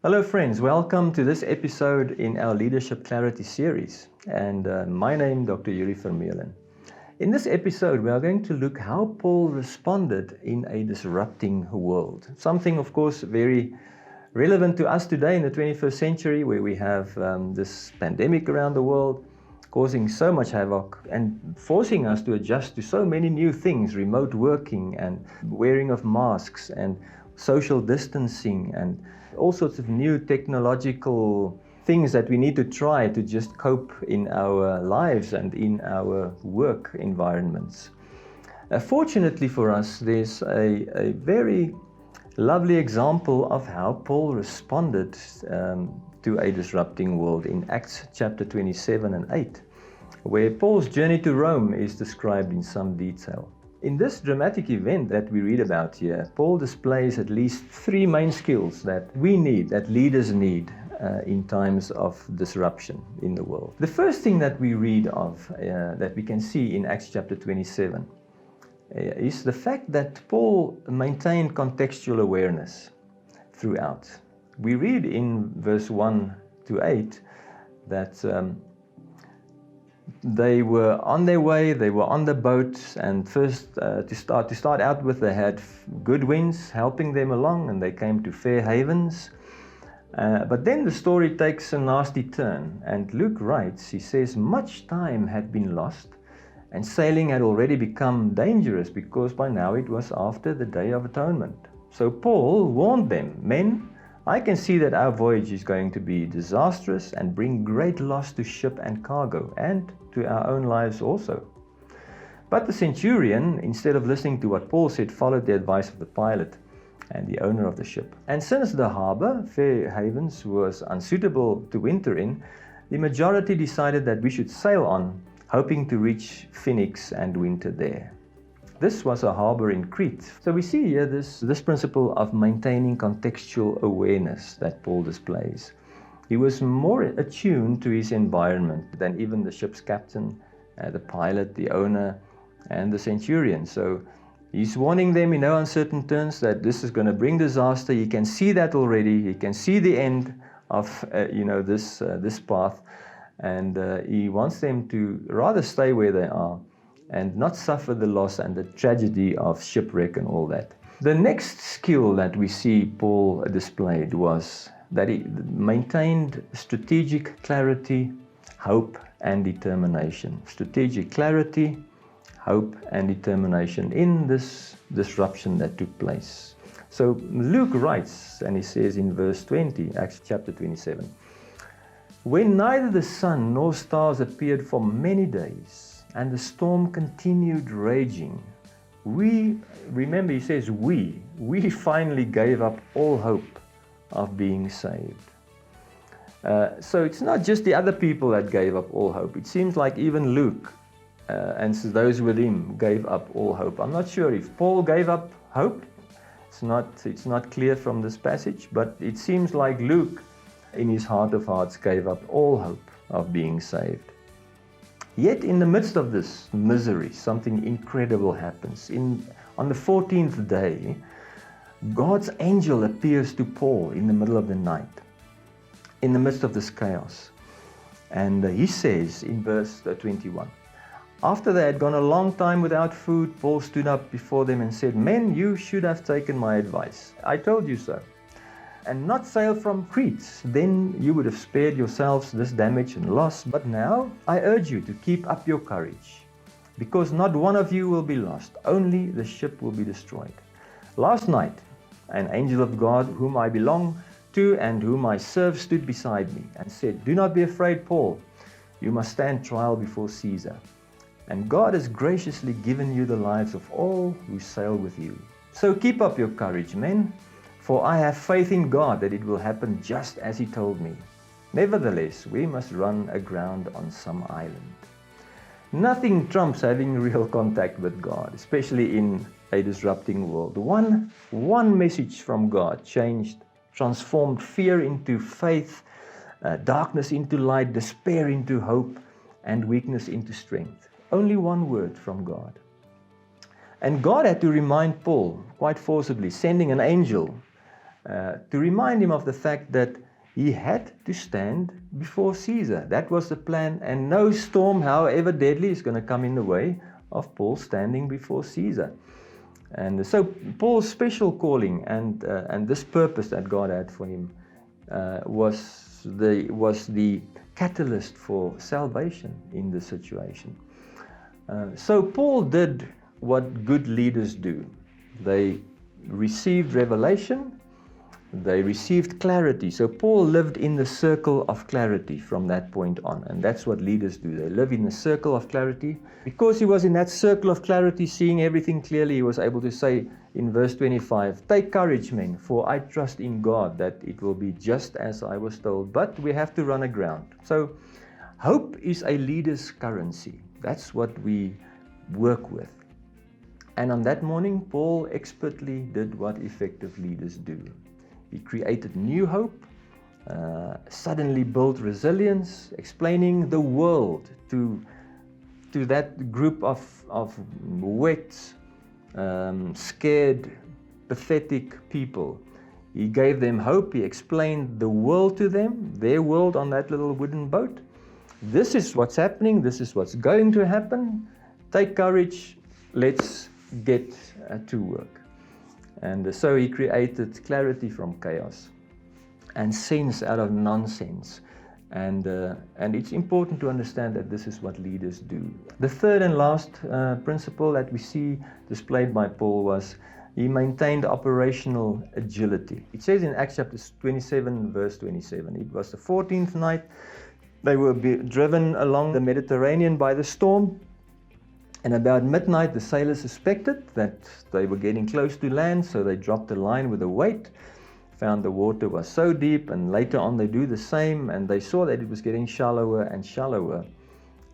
Hello friends, welcome to this episode in our Leadership Clarity series. And my name Dr. Yuri Vermeulen. In this episode, we are going to look how Paul responded in a disrupting world. Something, of course, very relevant to us today in the 21st century, where we have this pandemic around the world, causing so much havoc and forcing us to adjust to so many new things, remote working and wearing of masks and social distancing and all sorts of new technological things that we need to try to just cope in our lives and in our work environments. Fortunately for us, there's a very lovely example of how Paul responded to a disrupting world in Acts chapter 27 and 8, where Paul's journey to Rome is described in some detail. In this dramatic event that we read about here, Paul displays at least three main skills that we need, that leaders need in times of disruption in the world. The first thing that we read of, that we can see in Acts chapter 27, is the fact that Paul maintained contextual awareness throughout. We read in verse 1 to 8 that they were on their way, they were on the boat, and first to start out with, they had good winds helping them along, and they came to fair havens. But then the story takes a nasty turn, and Luke writes, he says, much time had been lost, and sailing had already become dangerous because by now it was after the Day of Atonement. So Paul warned them, men, I can see that our voyage is going to be disastrous and bring great loss to ship and cargo, and to our own lives also. But the centurion, instead of listening to what Paul said, followed the advice of the pilot and the owner of the ship. And since the harbor, Fair Havens, was unsuitable to winter in, the majority decided that we should sail on, hoping to reach Phoenix and winter there. This was a harbor in Crete. So we see here this principle of maintaining contextual awareness that Paul displays. He was more attuned to his environment than even the ship's captain, the pilot, the owner, and the centurion. So he's warning them in no uncertain terms that this is going to bring disaster. He can see that already. He can see the end of this path, and he wants them to rather stay where they are and not suffer the loss and the tragedy of shipwreck and all that. The next skill that we see Paul displayed was that he maintained strategic clarity, hope, and determination. Strategic clarity, hope, and determination in this disruption that took place. So Luke writes, and he says in verse 20, Acts chapter 27, when neither the sun nor stars appeared for many days, and the storm continued raging, remember he says we finally gave up all hope of being saved. So it's not just the other people that gave up all hope. It seems like even Luke and those with him gave up all hope. I'm not sure if Paul gave up hope. It's not clear from this passage, but it seems like Luke, in his heart of hearts, gave up all hope of being saved. Yet in the midst of this misery, something incredible happens. On the 14th day, God's angel appears to Paul in the middle of the night, in the midst of this chaos. And he says in verse 21, after they had gone a long time without food, Paul stood up before them and said, men, you should have taken my advice. I told you so. And not sail from Crete, then you would have spared yourselves this damage and loss. But now I urge you to keep up your courage, because not one of you will be lost, only the ship will be destroyed. Last night, an angel of God whom I belong to and whom I serve stood beside me and said, do not be afraid, Paul. You must stand trial before Caesar. And God has graciously given you the lives of all who sail with you. So keep up your courage, men. For I have faith in God that it will happen just as he told me. Nevertheless, we must run aground on some island. Nothing trumps having real contact with God, especially in a disrupting world. One message from God transformed fear into faith, darkness into light, despair into hope, and weakness into strength. Only one word from God. And God had to remind Paul quite forcibly, sending an angel to remind him of the fact that he had to stand before Caesar. That was the plan, and no storm, however deadly, is going to come in the way of Paul standing before Caesar. And so Paul's special calling and this purpose that God had for him was the catalyst for salvation in this situation. So Paul did what good leaders do. They received revelation, they received clarity. So Paul lived in the circle of clarity from that point on, and that's what leaders do. They live in the circle of clarity. Because he was in that circle of clarity, seeing everything clearly, he was able to say in verse 25, "Take courage, men, for I trust in God that it will be just as I was told, but we have to run aground." So hope is a leader's currency. That's what we work with. And on that morning, Paul expertly did what effective leaders do. He created new hope, suddenly built resilience, explaining the world to that group of wet, scared, pathetic people. He gave them hope. He explained the world to them, their world on that little wooden boat. This is what's happening. This is what's going to happen. Take courage. Let's get to work. And so he created clarity from chaos and sense out of nonsense. And it's important to understand that this is what leaders do. The third and last principle that we see displayed by Paul was he maintained operational agility. It says in Acts chapter 27, verse 27, it was the 14th night. They were driven along the Mediterranean by the storm. And about midnight, the sailors suspected that they were getting close to land, so they dropped a line with a weight, found the water was so deep, and later on they do the same, and they saw that it was getting shallower and shallower.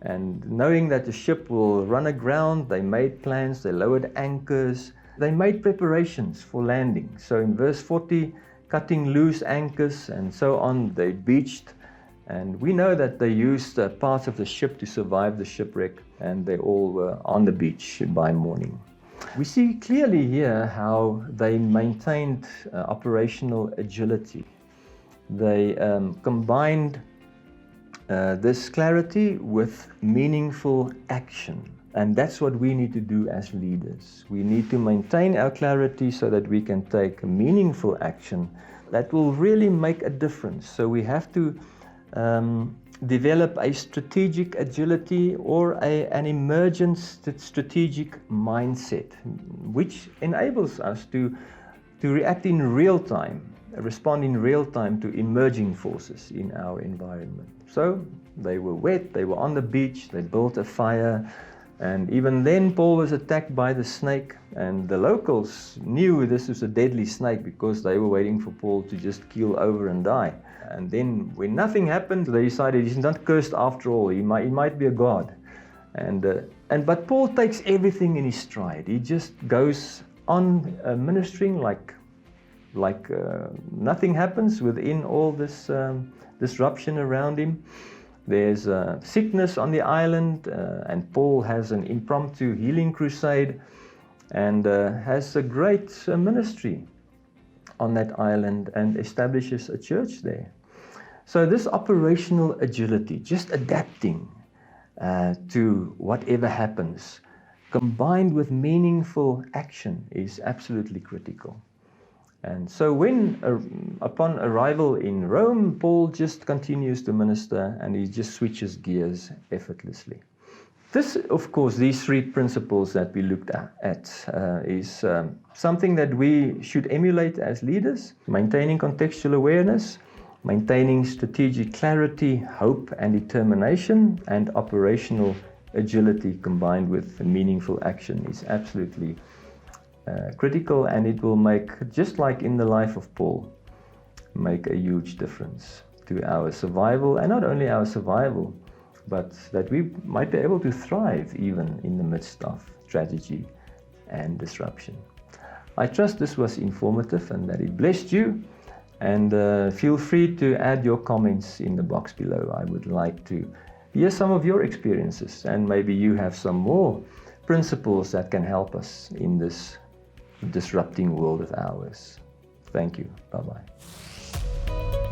And knowing that the ship will run aground, they made plans, they lowered anchors, they made preparations for landing. So in verse 40, cutting loose anchors and so on, they beached. And we know that they used parts of the ship to survive the shipwreck, and they all were on the beach by morning. We see clearly here how they maintained operational agility. They combined this clarity with meaningful action. And that's what we need to do as leaders. We need to maintain our clarity so that we can take meaningful action that will really make a difference. So we have to develop a strategic agility or an emergent strategic mindset, which enables us to react in real time, respond in real time to emerging forces in our environment. So they were wet, they were on the beach, they built a fire, and even then Paul was attacked by the snake, and the locals knew this was a deadly snake because they were waiting for Paul to just keel over and die. And then when nothing happened, they decided he's not cursed after all. He might be a god. But Paul takes everything in his stride. He just goes on ministering like nothing happens within all this disruption around him. There's sickness on the island, and Paul has an impromptu healing crusade and has a great ministry on that island and establishes a church there. So this operational agility, just adapting to whatever happens, combined with meaningful action, is absolutely critical. And so upon arrival in Rome, Paul just continues to minister and he just switches gears effortlessly. This, of course, these three principles that we looked at is something that we should emulate as leaders: maintaining contextual awareness, maintaining strategic clarity, hope and determination, and operational agility combined with meaningful action is absolutely critical, and it will make, just like in the life of Paul, make a huge difference to our survival, and not only our survival, but that we might be able to thrive even in the midst of tragedy and disruption. I trust this was informative and that it blessed you, and feel free to add your comments in the box below. I would like to hear some of your experiences, and maybe you have some more principles that can help us in this disrupting world of ours. Thank you. Bye-bye.